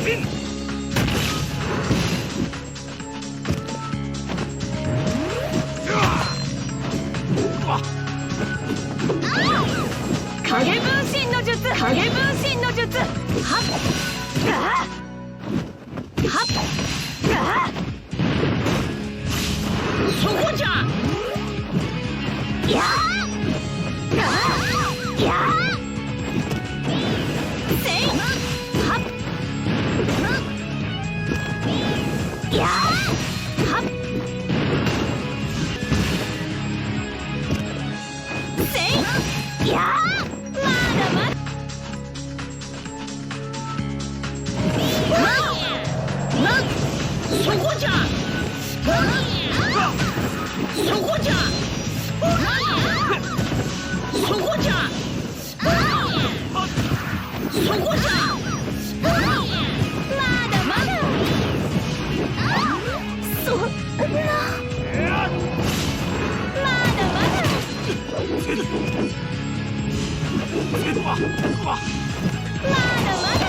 影分身の術、影分身の術。はっがはっがそこじゃ。やーがやーせいはっやーはっせいやーまだまだそこじゃ。そこじゃ。そこじゃ。そこじゃ。まだまだ。そんな。まだまだ。まだまだ。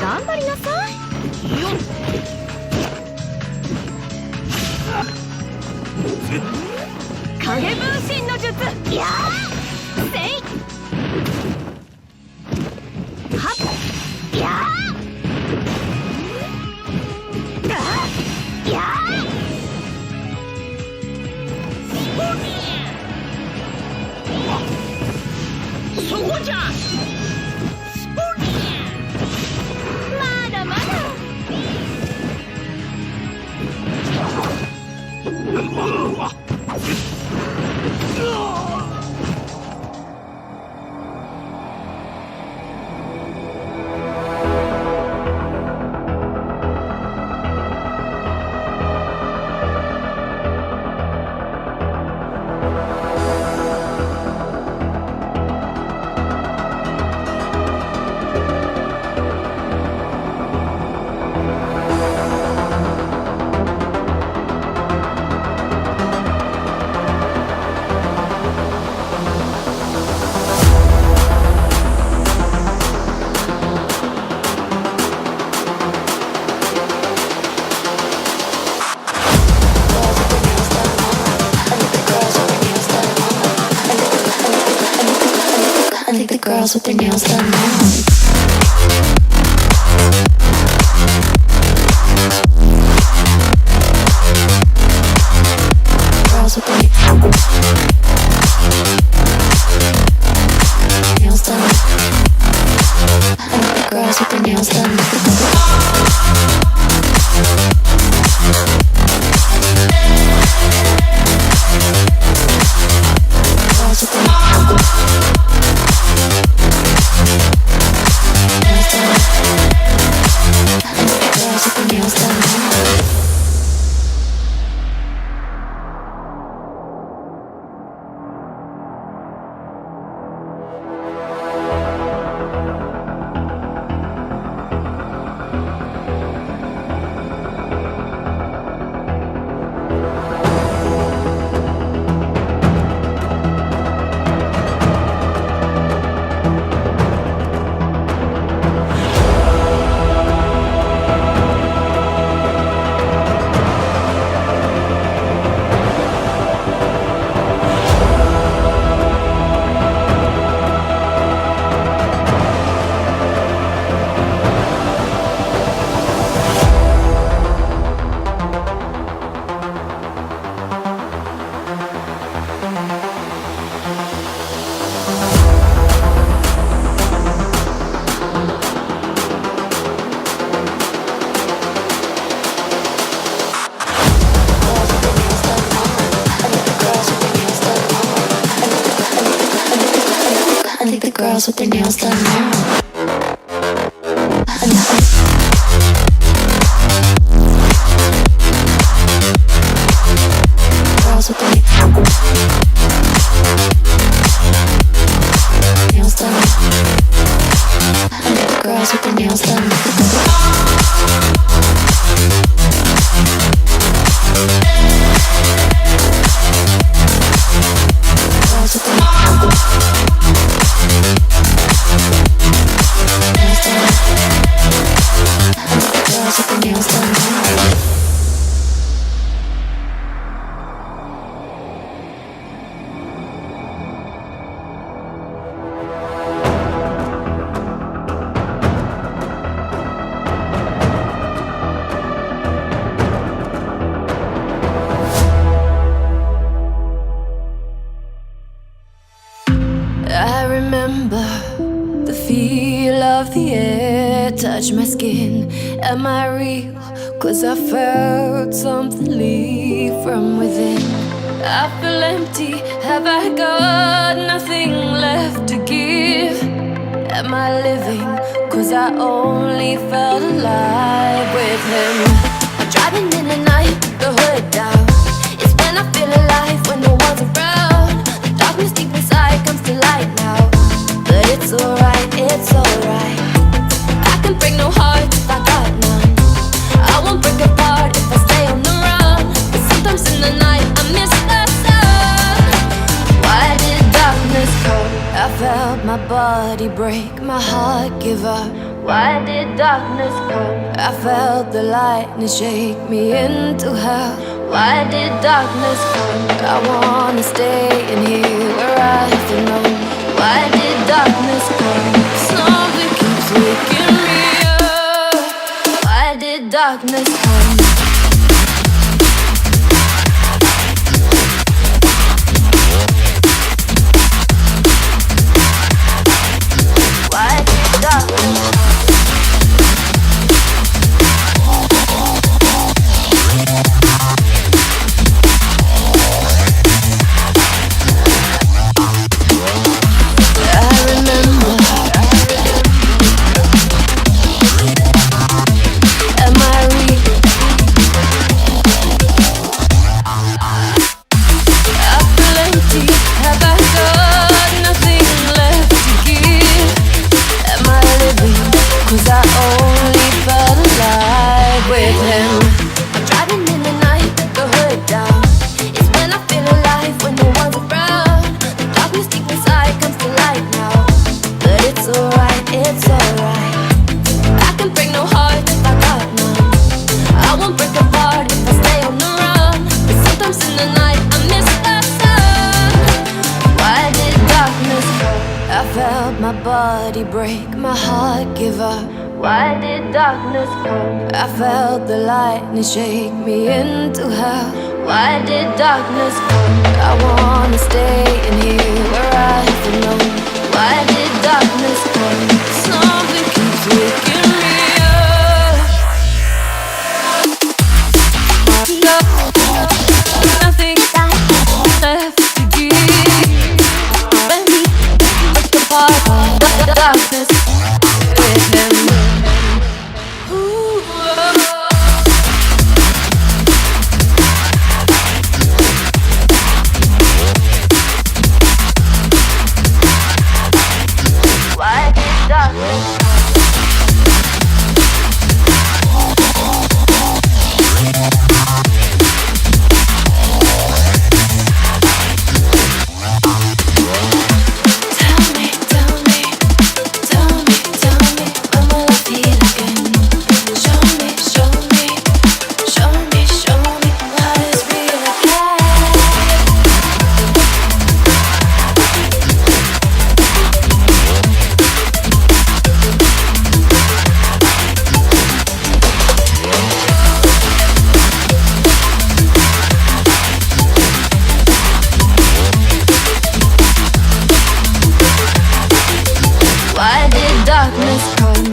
頑張りなさいよっ。影分身の術。やーせいはっやーがやーそこじゃ。With their nails done now. Girls with their nails done. I like the girls with their nails done. Girls with their girls with their nails done now. Girls with their nails done. Girls with their nails done. the air touch my skin. Am I real? Cause I felt something leave from within. I feel empty, have I got nothing left to give? Am I living? Cause I only felt alive with him. I'm driving in the night, the hood down. It's when I feel alive, when no one's around. The darkness deep inside comes to light now. But it's alright, it's alright. I can break no heart if I got none. I won't break apart if I stay on the run. But sometimes in the night I miss the sun. Why did darkness come? I felt my body break, my heart give up. Why did darkness come? I felt the lightning shake me into hell. Why did darkness come? I wanna stay in here where I belong. Why did darkness come? Something keeps waking me up. Why did darkness come? Why did darkness come? Break, my heart give up. Why did darkness come? I felt the lightning shake me into hell. Why did darkness come? I wanna stay in here where I belong. Why did darkness come? Something keeps waking me up. Nothing left to give. Break apart the darkness with him. Why did darkness come?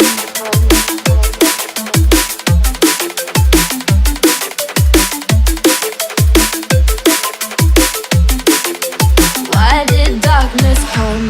Why did darkness come?